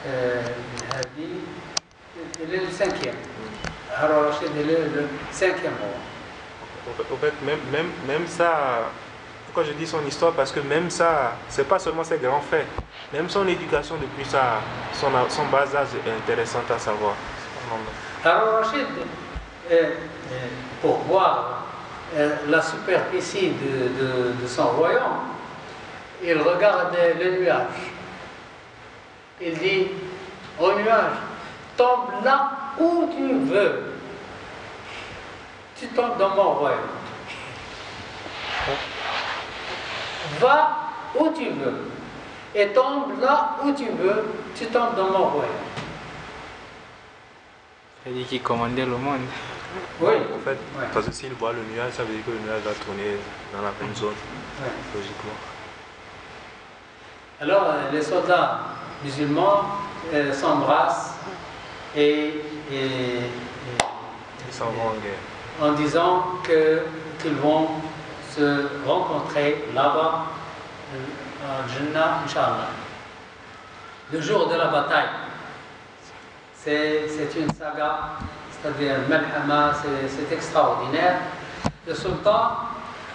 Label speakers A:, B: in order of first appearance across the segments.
A: il est le cinquième. Harun Rashid, il est le cinquième roi.
B: En fait, même ça, pourquoi je dis son histoire, parce que même ça, c'est pas seulement ses grands faits, même son éducation depuis son bas âge est intéressante à savoir.
A: Harun Rashid, pour voir la superficie de son royaume, il regarde le nuage. Il dit au nuage, tombe là où tu veux. Tu tombes dans mon royaume. Va où tu veux. Et tombe là où tu veux. Tu tombes dans mon royaume.
C: Il dit qu'il commandait le monde.
A: Oui.
B: En fait, parce que s'il voit le nuage, ça veut dire que le nuage va tourner dans la même zone, logiquement.
A: Alors, les soldats musulmans s'embrassent et
B: ils s'en vont en guerre.
A: En disant qu'ils vont se rencontrer là-bas, à Jannah, Inch'Allah. Le jour de la bataille, c'est une saga, c'est-à-dire Malhama, c'est extraordinaire. Le sultan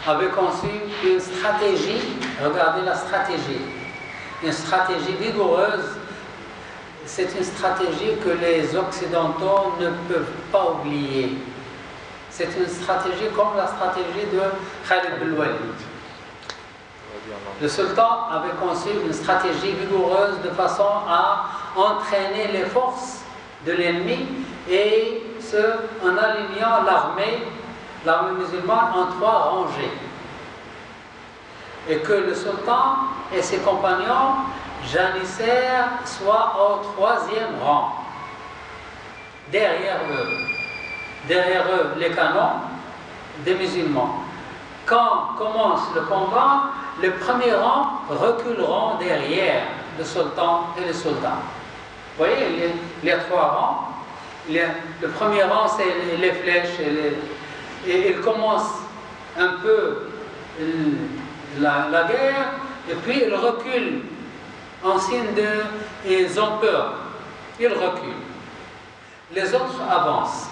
A: avait conçu une stratégie, regardez la stratégie, une stratégie vigoureuse. C'est une stratégie que les Occidentaux ne peuvent pas oublier. C'est une stratégie comme la stratégie de Khalid bin Walid. Le sultan avait conçu une stratégie vigoureuse de façon à entraîner les forces de l'ennemi et en alignant l'armée musulmane en 3 rangées. Et que le sultan et ses compagnons janissaires soient au 3e rang, derrière eux. Derrière eux, les canons des musulmans. Quand commence le combat, les premiers rangs reculeront derrière le sultan et les soldats. Vous voyez, les 3 rangs. Le premier rang, c'est les flèches. Et ils commencent un peu la guerre, et puis ils reculent en signe ils ont peur. Ils reculent. Les autres avancent.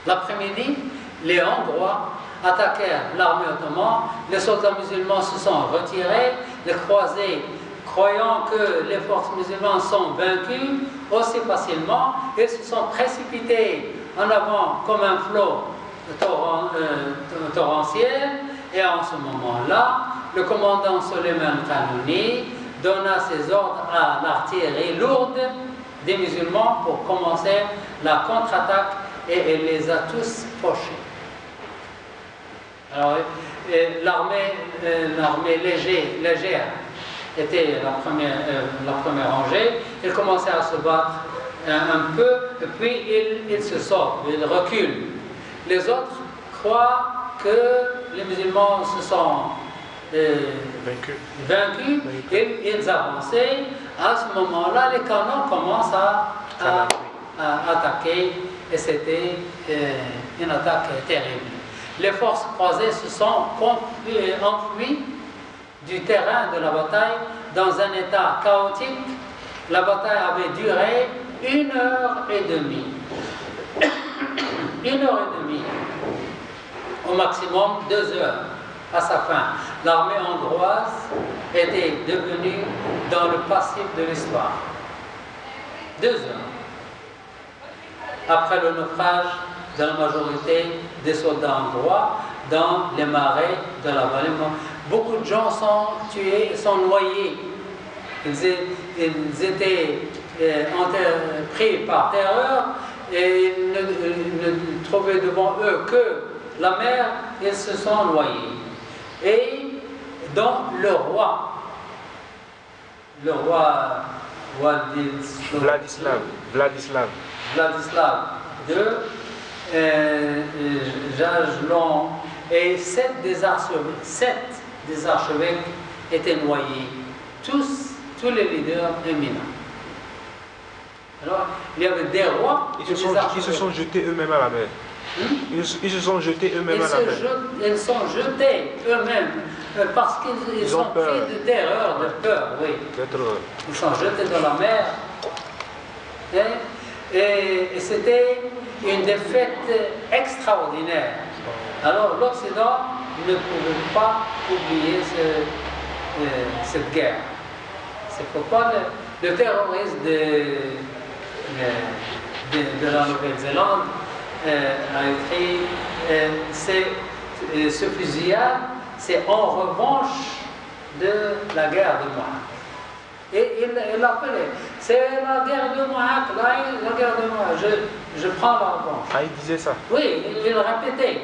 A: L'après-midi, les Hongrois attaquèrent l'armée ottomane, les soldats musulmans se sont retirés, les croisés, croyant que les forces musulmanes sont vaincues aussi facilement, ils se sont précipités en avant comme un flot torrentiel, et en ce moment-là, le commandant Soleiman Kanouni donna ses ordres à l'artillerie lourde des musulmans pour commencer la contre-attaque, et elle les a tous pochés. Alors, l'armée légère était la première rangée. Ils commençaient à se battre un peu, et puis ils se sauvent, ils reculent. Les autres croient que les musulmans se sont vaincus, et ils avançaient. À ce moment-là, les canons commencent à attaquer, et c'était une attaque terrible. Les forces croisées se sont enfuies du terrain de la bataille dans un état chaotique. La bataille avait duré 1 heure et demie. 1 heure et demie. Au maximum 2 heures à sa fin. L'armée hongroise était devenue dans le passif de l'histoire. 2 heures. Après le naufrage de la majorité des soldats hongrois dans les marais de la vallée, beaucoup de gens sont tués, sont noyés. Ils étaient pris par terreur et ils ne trouvaient devant eux que la mer, ils se sont noyés. Et donc le roi
B: Vladislav
A: II, Jajlon et 7 des archevêques étaient noyés. Tous les leaders éminents. Alors, il y avait des rois.
B: Ils se sont jetés eux-mêmes à la mer. Ils se sont jetés eux-mêmes à la mer.
A: Ils sont jetés eux-mêmes Parce qu'ils sont pris de terreur, de peur, oui. Ils sont jetés dans la mer. Et c'était une défaite extraordinaire. Alors l'Occident ne pouvait pas oublier cette guerre. C'est pourquoi le terrorisme de la Nouvelle-Zélande a écrit ce fusillade, c'est en revanche de la guerre de Mohawk. Et il l'appelait, c'est la guerre de Mohawk, la guerre de Mohawk, je prends la revanche.
B: Ah, il disait ça?
A: Oui, il répétait.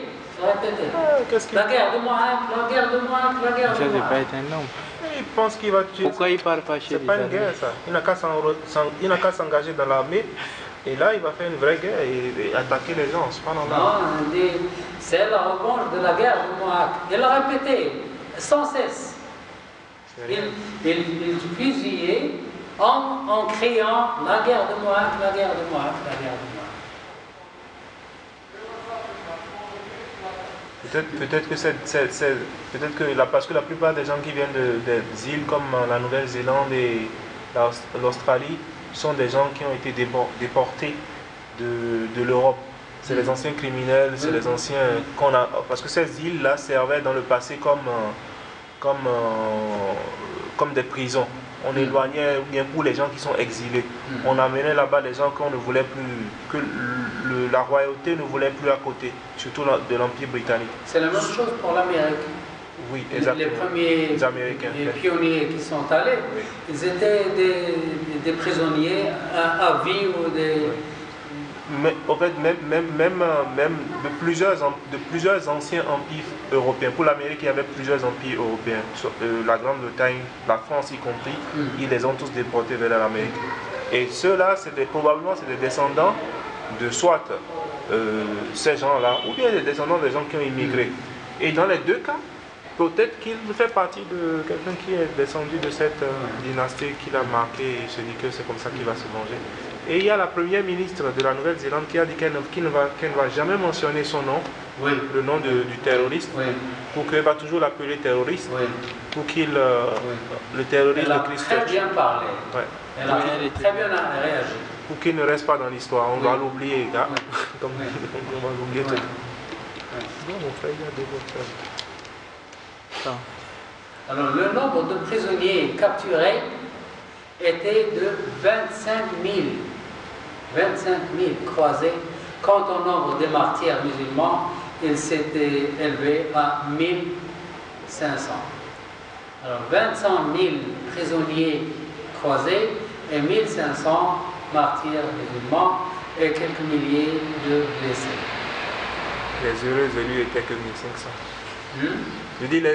A: La guerre de Mohawk, la guerre de Mohawk, la guerre de Mohawk.
C: Ça, c'est pas être un homme.
B: Il pense qu'il va tuer.
C: Pourquoi il parle pas chez les
B: C'est pas une guerre, ça. Il n'a qu'à s'engager dans l'armée. Et là, il va faire une vraie guerre et attaquer les gens. C'est pas normal.
A: Non, il dit, c'est la revanche de la guerre de Mohawk. Il l'a répété sans cesse. Il fusillait en criant la guerre de Mohawk, la guerre de Mohawk, la guerre de Mohawk.
B: Peut-être que parce que la plupart des gens qui viennent des îles comme la Nouvelle-Zélande et l'Australie sont des gens qui ont été déportés de l'Europe. C'est les anciens criminels, c'est les anciens qu'on a. Parce que ces îles-là servaient dans le passé comme des prisons. On éloignait bien pour les gens qui sont exilés. On amenait là-bas les gens qu'on ne voulait plus, que la royauté ne voulait plus à côté, surtout de l'Empire britannique.
A: C'est la même chose pour l'Amérique.
B: Oui, exactement.
A: Les premiers
B: Américains,
A: les pionniers qui sont allés, oui. Ils étaient des prisonniers à vie ou des... Oui.
B: Mais en fait, même de plusieurs anciens empires européens. Pour l'Amérique, il y avait plusieurs empires européens. La Grande-Bretagne, la France y compris, ils les ont tous déportés vers l'Amérique. Et ceux-là, probablement, c'est des descendants de soit ces gens-là, ou bien des descendants des gens qui ont immigré. Et dans les deux cas, peut-être qu'il fait partie de quelqu'un qui est descendu de cette dynastie qu'il a marqué et se dit que c'est comme ça qu'il va se venger. Et il y a la première ministre de la Nouvelle-Zélande qui a dit qu'elle ne va jamais mentionner son nom, oui. Le nom du terroriste, oui. Pour qu'elle va toujours l'appeler terroriste, oui. Pour qu'il, le terroriste de Christchurch.
A: Elle a très bien parlé,
B: ouais.
A: Elle a très bien réagi.
B: Pour qu'il ne reste pas dans l'histoire, on va l'oublier,
A: oui.
B: Comme on va l'oublier tout. Bon, mon frère, il y a deux autres.
A: Alors, le nombre de prisonniers capturés était de 25 000. 25 000 croisés. Quant au nombre de martyrs musulmans, il s'était élevé à 1500. Alors, 25 000 prisonniers croisés et 1500 martyrs musulmans et quelques milliers de blessés.
B: Les heureux élus étaient que 1500. Je dis les